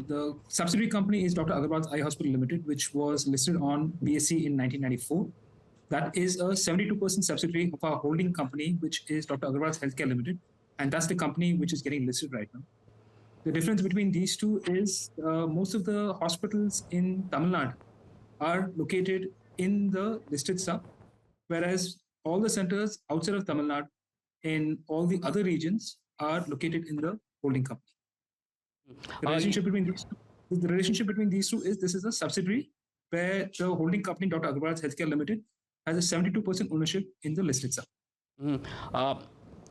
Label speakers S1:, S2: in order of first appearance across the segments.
S1: the subsidiary company is Dr. Agarwal's Eye Hospital Limited, which was listed on BSE in 1994. That is a 72% subsidiary of our holding company, which is Dr. Agarwal's Healthcare Limited. And that's the company which is getting listed right now. The difference between these two is most of the hospitals in Tamil Nadu are located in the listed sub, whereas all the centers outside of Tamil Nadu in all the other regions are located in the holding company. The relationship between these two is this is a subsidiary where the holding company, Dr. Agarwal's Healthcare Limited, has a 72% ownership in the listed sub.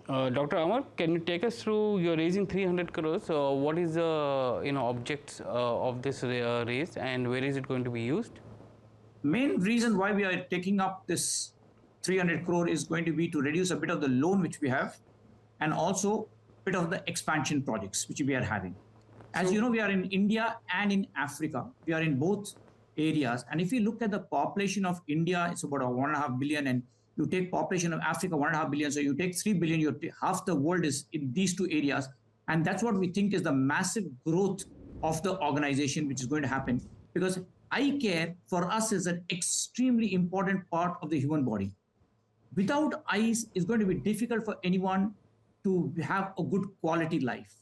S2: Dr. Amar, can you take us through your raising 300 crores? What is the objects of this raise, and where is it going to be used?
S3: Main reason why we are taking up this 300 crore is going to be to reduce a bit of the loan which we have, and also a bit of the expansion projects which we are having. As you know, we are in India and in Africa. We are in both areas. And if you look at the population of India, it's about 1.5 billion, and you take population of Africa, 1.5 billion. So you take 3 billion, half the world is in these two areas. And that's what we think is the massive growth of the organization, which is going to happen, because eye care for us is an extremely important part of the human body. Without eyes, it's going to be difficult for anyone to have a good quality life.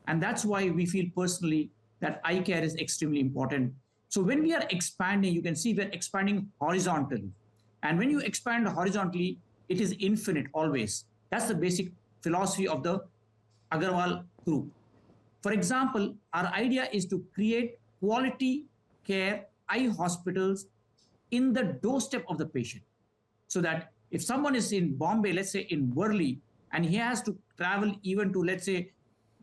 S3: And that's why we feel personally that eye care is extremely important. So when we are expanding, you can see we're expanding horizontally. And when you expand horizontally, it is infinite always. That's the basic philosophy of the Agarwal group. For example, our idea is to create quality care eye hospitals in the doorstep of the patient. So that if someone is in Bombay, let's say in Worli, and he has to travel even to, let's say,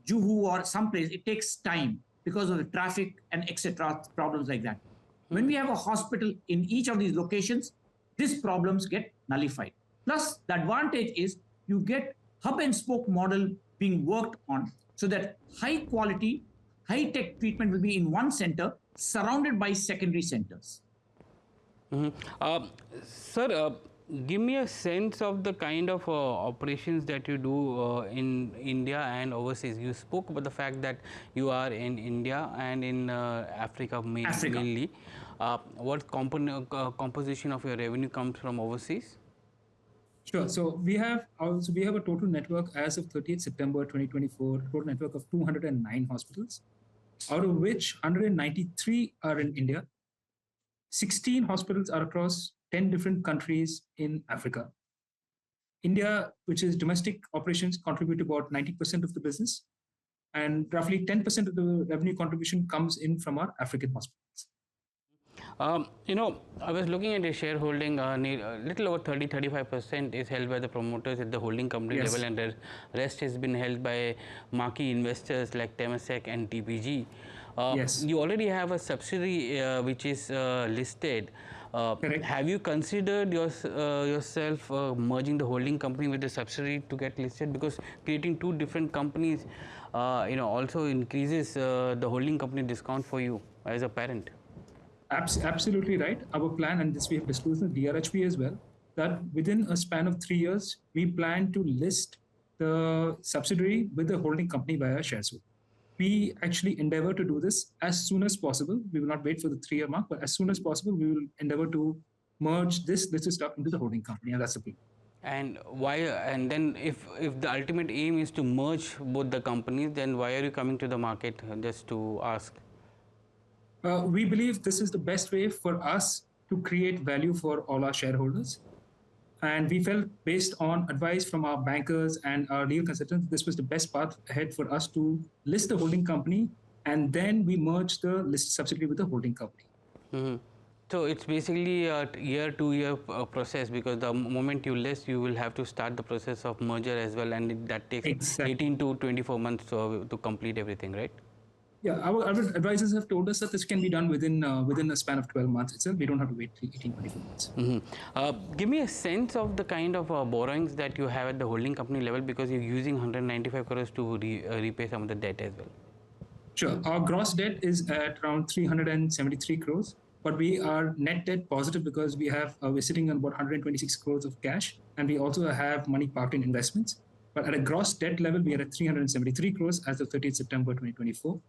S3: Juhu or someplace, it takes time because of the traffic and etc. problems like that. When we have a hospital in each of these locations, these problems get nullified. Plus, the advantage is you get hub and spoke model being worked on so that high quality, high tech treatment will be in one center surrounded by secondary centers.
S2: Sir, give me a sense of the kind of operations that you do in India and overseas. You spoke about the fact that you are in India and in Africa mainly. What composition of your revenue comes from overseas?
S1: Sure. So we have a total network as of 30th September 2024, total network of 209 hospitals, out of which 193 are in India. 16 hospitals are across 10 different countries in Africa. India, which is domestic operations, contribute about 90% of the business, and roughly 10% of the revenue contribution comes in from our African hospitals.
S2: I was looking at your shareholding, a little over 30-35% is held by the promoters at the holding company level, and the rest has been held by marquee investors like Temasek and TPG. You already have a subsidiary which is listed. Have you considered yourself merging the holding company with the subsidiary to get listed? Because creating two different companies, also increases the holding company discount for you as a parent.
S1: Absolutely right. Our plan, and this we have disclosed in the DRHP as well, that within a span of 3 years, we plan to list the subsidiary with the holding company via shares. We actually endeavor to do this as soon as possible. We will not wait for the 3-year mark, but as soon as possible, we will endeavor to merge this listed stock into the holding company, and that's the plan.
S2: And why? And then, if the ultimate aim is to merge both the companies, then why are you coming to the market? Just to ask.
S1: We believe this is the best way for us to create value for all our shareholders. And we felt, based on advice from our bankers and our legal consultants, this was the best path ahead for us to list the holding company, and then we merge the listed subsidiary with the holding company.
S2: So it's basically a 2-year process, because the moment you list, you will have to start the process of merger as well, and that takes 18 to 24 months to complete everything, right?
S1: Yeah, our advisors have told us that this can be done within a span of 12 months itself. We don't have to wait 18, 24 months.
S2: Give me a sense of the kind of borrowings that you have at the holding company level, because you're using 195 crores to repay some of the debt as well.
S1: Sure. Our gross debt is at around 373 crores, but we are net debt positive because we're sitting on about 126 crores of cash, and we also have money parked in investments. But at a gross debt level, we are at 373 crores as of 30th September 2024.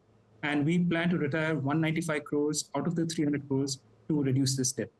S1: and we plan to retire 195 crores out of the 300 crores to reduce this debt.